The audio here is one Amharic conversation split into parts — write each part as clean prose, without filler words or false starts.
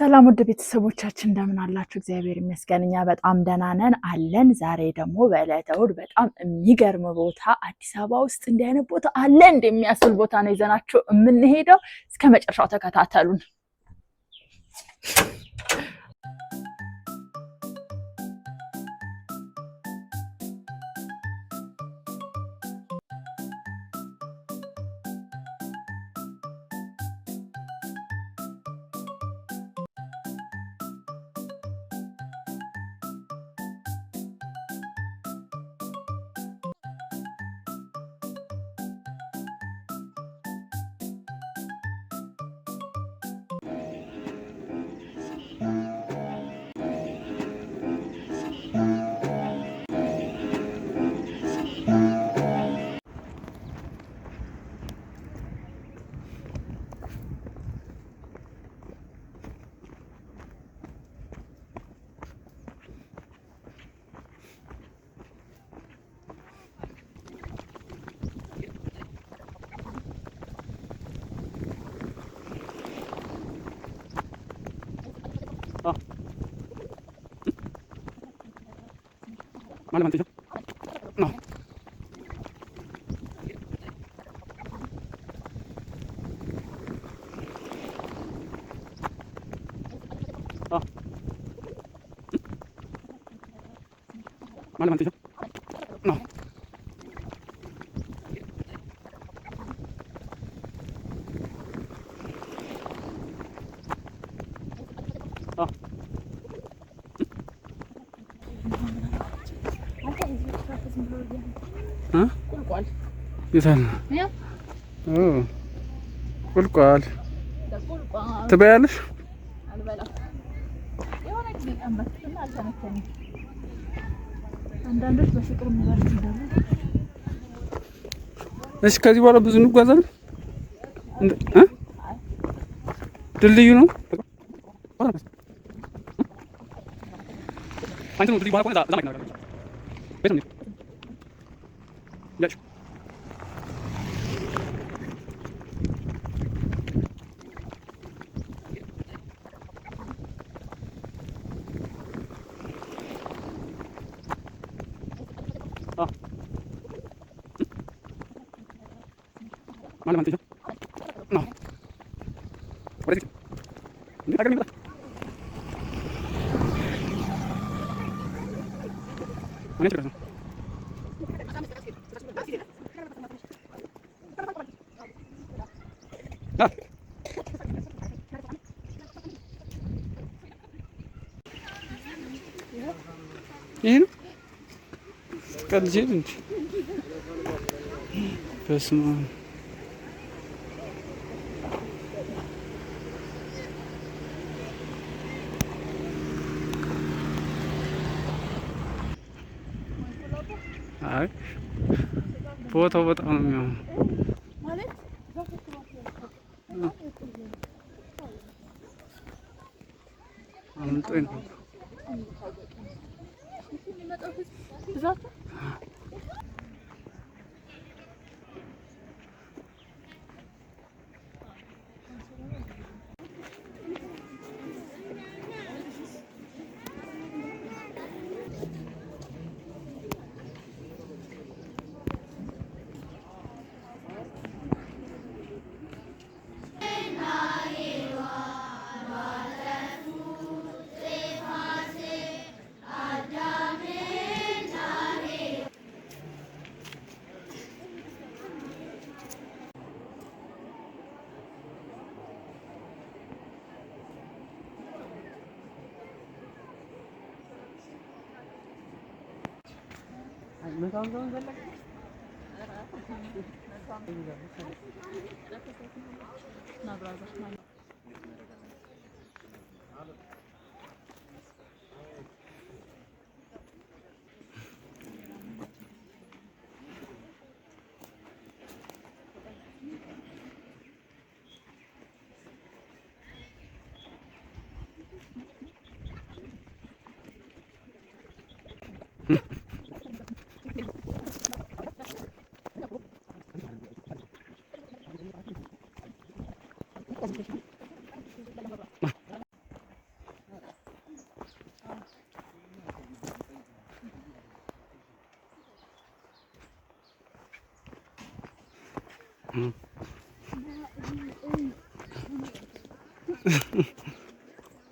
ሰላም ወደ ቤተሰቦቻችን እንደምን አላችሁ? እግዚአብሔር ይመስገን እኛ በጣም ደህና ነን አለን። ዛሬ ደግሞ በዕለተ እሑድ በጣም የሚገርም ቦታ አዲስ አበባ ውስጥ እንዲህ አይነት ቦታ አለ እንደሚያስብል ቦታ ነው ይዘናችሁ የምንሄደው። እስከ መጨረሻው ተከታተሉን። Mana mantu? No. Oh. Mana mantu? No. Oh. ها؟ قلقال. يثان. يا. أوه. قلقال. ده قلقال. تبيالش؟ على بالك. يا ولد دي أمك ما كانت ثاني. عندنا بس بفكر مبارك ده. إيش كذي ولا بزنوق غزال؟ ها؟ دليل ينو؟ أنت نقول لي بقى كذا لا ما ينفع. بس مني. ليش؟ mana mantu? No. What is it? Ini agak ni. Mana cerita? Ah. Ini? Kerja ni. Pesma. አይ ቦታው በጣም ነው የሚያምረው ማለት አንተን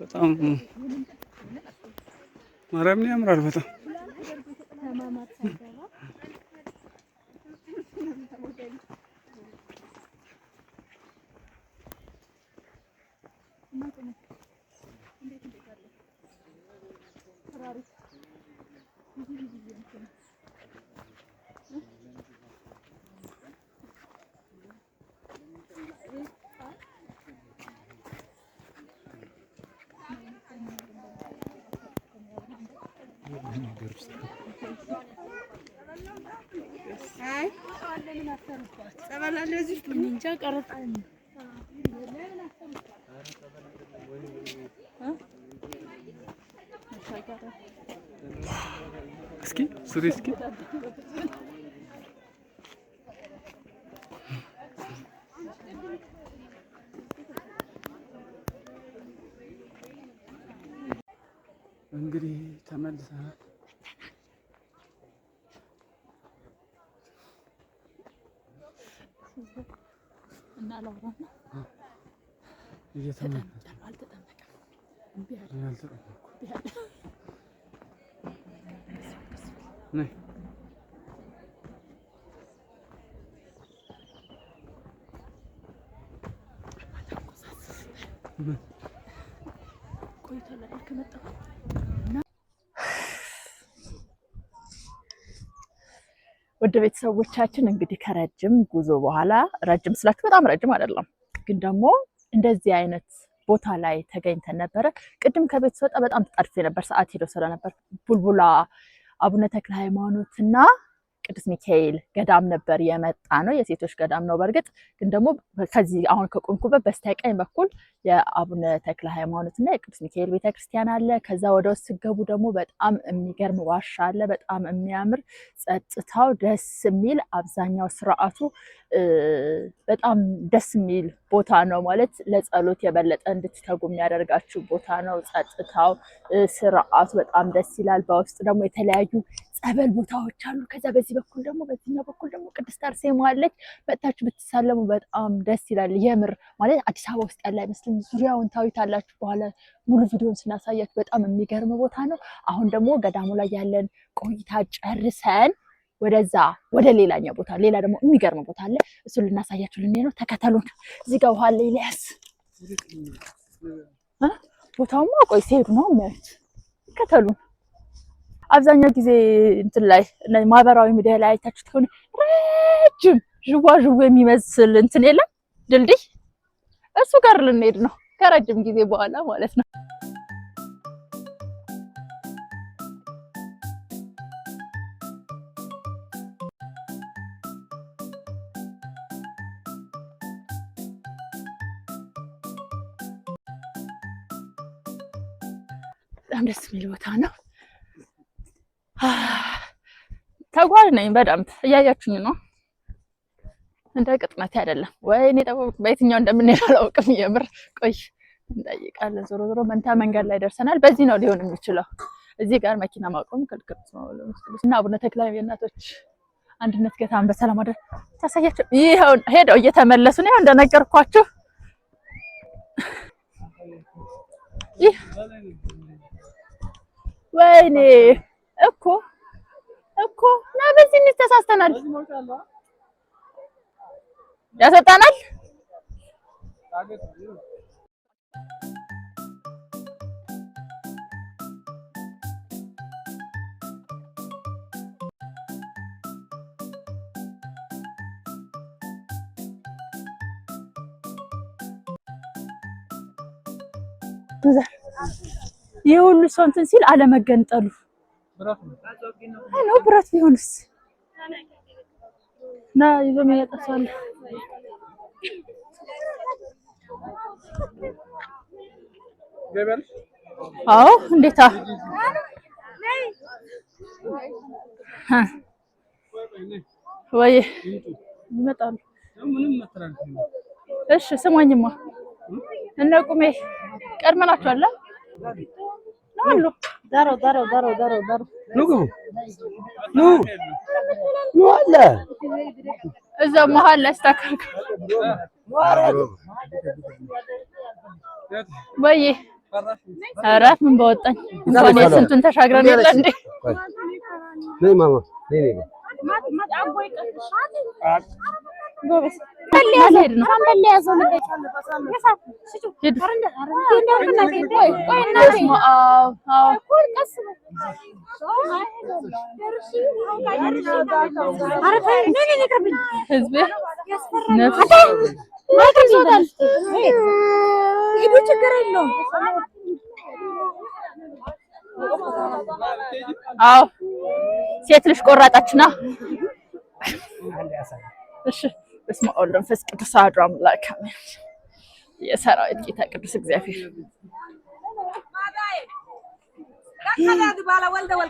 በጣም ማርያምን ያምራል በጣም እስኪ ሱሪ እስኪ እንግዲህ ተመልሰናል። እና ላውራና ወደ ቤተሰቦቻችን እንግዲህ ከረጅም ጉዞ በኋላ ረጅም ስላችሁ በጣም ረጅም አይደለም፣ ግን ደግሞ እንደዚህ አይነት ቦታ ላይ ተገኝተን ነበረ። ቅድም ከቤት ስወጣ በጣም ተጣድፌ ነበር፣ ሰዓት ሄዶ ስለነበር ቡልቡላ አቡነ ተክለ ሃይማኖትና ቅዱስ ሚካኤል ገዳም ነበር የመጣ ነው። የሴቶች ገዳም ነው። በእርግጥ ግን ደግሞ ከዚህ አሁን ከቆምኩበት በስተቀኝ በኩል የአቡነ ተክለ ሃይማኖትና የቅዱስ ሚካኤል ቤተክርስቲያን አለ። ከዛ ወደ ውስጥ ሲገቡ ደግሞ በጣም የሚገርም ዋሻ አለ። በጣም የሚያምር ጸጥታው ደስ የሚል አብዛኛው ስርዓቱ በጣም ደስ የሚል ቦታ ነው። ማለት ለጸሎት የበለጠ እንድትተጉ የሚያደርጋችሁ ቦታ ነው። ጸጥታው ስርዓቱ በጣም ደስ ይላል። በውስጥ ደግሞ የተለያዩ ጸበል ቦታዎች አሉ። ከዛ በዚህ በኩል ደግሞ በዚህኛው በኩል ደግሞ ቅድስት አርሴማ አለች። መጥታችሁ ብትሳለሙ በጣም ደስ ይላል። የምር ማለት አዲስ አበባ ውስጥ ያለ አይመስልም። ዙሪያውን ታዩታላችሁ። በኋላ ሙሉ ቪዲዮን ስናሳያችሁ በጣም የሚገርም ቦታ ነው። አሁን ደግሞ ገዳሙ ላይ ያለን ቆይታ ጨርሰን ወደዛ ወደ ሌላኛው ቦታ ሌላ ደግሞ የሚገርም ቦታ አለ። እሱን ልናሳያችሁ ልንሄድ ነው። ተከተሉን። እዚህ ጋር ውሃ አለ። ኢልያስ ቦታውማ ቆይ ሲሄዱ ነው የሚያዩት። ተከተሉን። አብዛኛው ጊዜ እንትን ላይ ማህበራዊ ሚዲያ ላይ አይታችሁት ከሆነ ረጅም ዥዋዥዌ የሚመስል እንትን የለም ድልድይ፣ እሱ ጋር ልንሄድ ነው ከረጅም ጊዜ በኋላ ማለት ነው። በጣም ደስ የሚል ቦታ ነው። ተጓዥ ነኝ በደንብ እያያችሁኝ ነው። እንደ ቅጥመት አይደለም። ወይኔ ጠበቅ በየትኛው እንደምንሄድ አላውቅም። የምር ቆይ እንጠይቃለን። ዞሮ ዞሮ መንታ መንገድ ላይ ደርሰናል። በዚህ ነው ሊሆን የሚችለው። እዚህ ጋር መኪና ማቆም ክልክል ነው እና አቡነ ተክለ ሃይማኖት አንድነት ገዳም በሰላም አደረ ታሳያችሁ። ይሄው ሄደው እየተመለሱ ነው እንደነገርኳችሁ። ወይኔ እኮ እና በዚህ ተሳስተናል። ያሰጣናል። ይሄ ሁሉ ሰው እንትን ሲል አለመገንጠሉ ነው። ብረት ቢሆንስ ና ይዞ የሚያጠፋል። አዎ እንዴታ ወይ ይመጣሉ። እሺ ስሟኝማ እነ ቁሜ ቀድመናቸዋል አሉ። ዳሮ ኑ አለ እዛ መሀል ላይ አስተካክል። ወይ ኧረ ምን በወጣኝ እንኳን የስንቱን ተሻግረን የለ እንዴ ነይ ማማ ነይ ነይ ጎበዝ አዎ ሴት ልጅ ቆራጣችና እሺ በስመ አብ ወወልድ ወመንፈስ ቅዱስ አሐዱ አምላክ አሜን። የሰራዊት ጌታ ቅዱስ እግዚአብሔር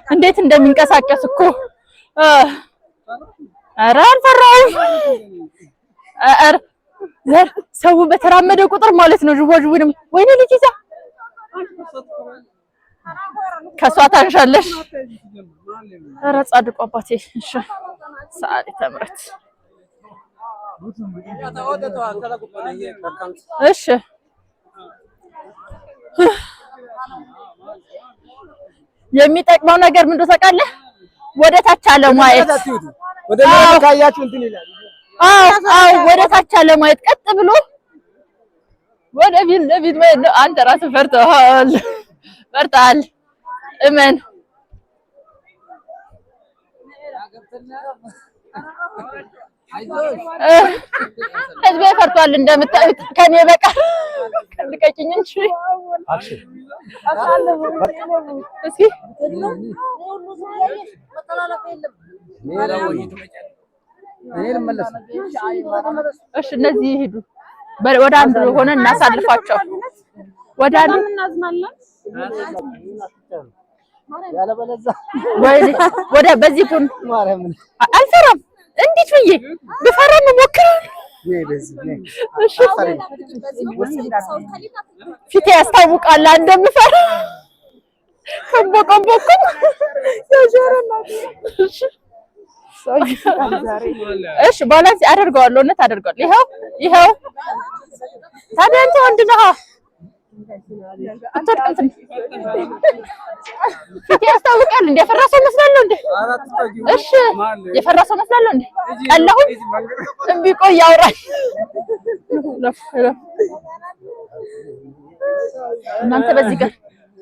እንዴት እንደሚንቀሳቀስ እኮ ኧረ አልፈራሁም። ኧረ ዘር ሰው በተራመደ ቁጥር ማለት ነው ጅቦጅቡንም ወይኔ ልጅ ይዛ ከሷ ታንሻለሽ። ኧረ ጻድቁ አባቴ እሺ ሰዓሊተ ምሕረት እሺ የሚጠቅመው ነገር ምንድን ነው ታውቃለህ? ወደ ታች አለ ማየት ወደ ላይ ካያችሁ እንትን ይላል። አዎ ወደ ታች አለ ማየት ቀጥ ብሎ ወደ ፊት ለፊት ማለት ነው። አንተ ራስህ ፈርተሃል እመን ህዝቤ ፈርቷል እንደምታዩት ከኔ በቃ ልቀቂኝ እንጂ እስኪ እሺ እነዚህ ይሄዱ ወደ አንድ ሆነ እናሳልፋቸው ወደ አንድ እናዝናለን ወደ በዚህ ቁን አልፈራም። እንዴት ብዬ ብፈራም ሞክር ፊቴ ያስታውቃል እንደምፈራ ከቦቀቦኩም እሺ ባላንስ አደርገዋለሁ እውነት አደርገዋለሁ። ይኸው ታዲያ አንተ ወንድ ነህ ፊቴ ያስታውቃል እንደ የፈራ ሰው መስላለሁ እንዴ? እሺ የፈራ ሰው መስላለሁ እንዴ? ቀለሁ እምቢ ቆይ ያውራል እናንተ በዚህ ጋር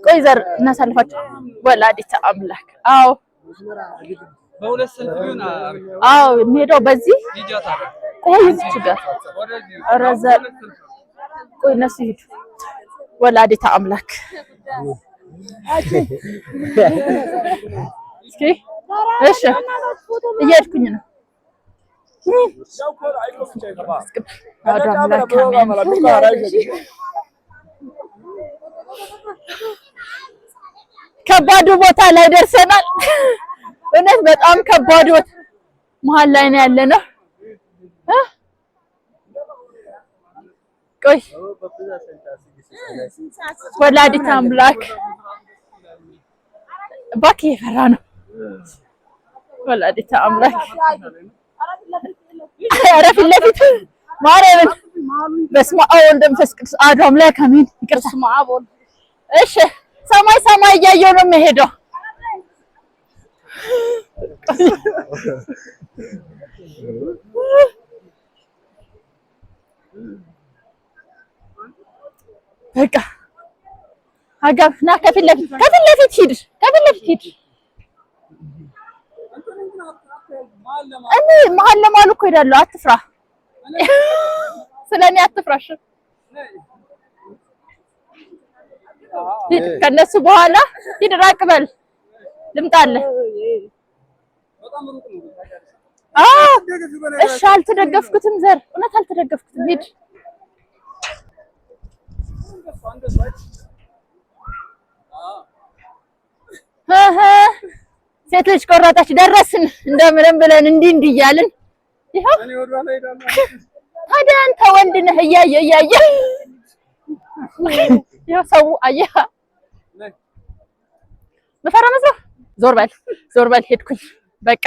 ቆይ ዘር እናሳልፋቸው ወላዲተ አምላክ አዎ በሁለት ሰልፍ ቢሆን አዎ የሚሄደው በዚህ ቆይ እዚህ ጋር ኧረ ዘር ቆይ እነሱ ይሄዱ ወላዲተ አምላክ እስኪ እሺ እየሄድኩኝ ነው። ከባዱ ቦታ ላይ ደርሰናል። እውነት በጣም ከባዱ ቦታ መሀል ላይ ነው ያለነው። ቆይ ወላዲተ አምላክ ባክ የፈራ ነው። ወላዲተ አምላክ ኧረ ፊት ለፊት ማርያምን በስመ አብ ወወልድ ወመንፈስ ቅዱስ አሐዱ አምላክ አሜን። ይቅርታ እሺ ሰማይ እያየሁ ነው የምሄደው። በቃ አጋብ ና ከፊት ለፊት ሂድ እኔ መሀል ለማሉ እኮ ሄዳለሁ። አትፍራ ስለኔ አትፍራሽ። ከነሱ በኋላ ሂድ ራቅ በል ልምጣለህ። እሺ አልተደገፍኩትም ዘር እውነት አልተደገፍኩትም። ሂድ ሴት ልጅ ቆራጣች ደረስን እንደምንም ብለን እንዲህ እያልን ይኸው ታዲያ አንተ ወንድ ነህ እያየ ይኸው ሰው አየህ መፈራ መስሎ ዞር በል ሄድኩኝ በቃ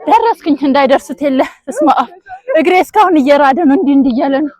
ደረስኩኝ እንዳይደርሱት የለ እስማ እግሬ እስካሁን እየራደ ነው እንዲህ እያለ ነው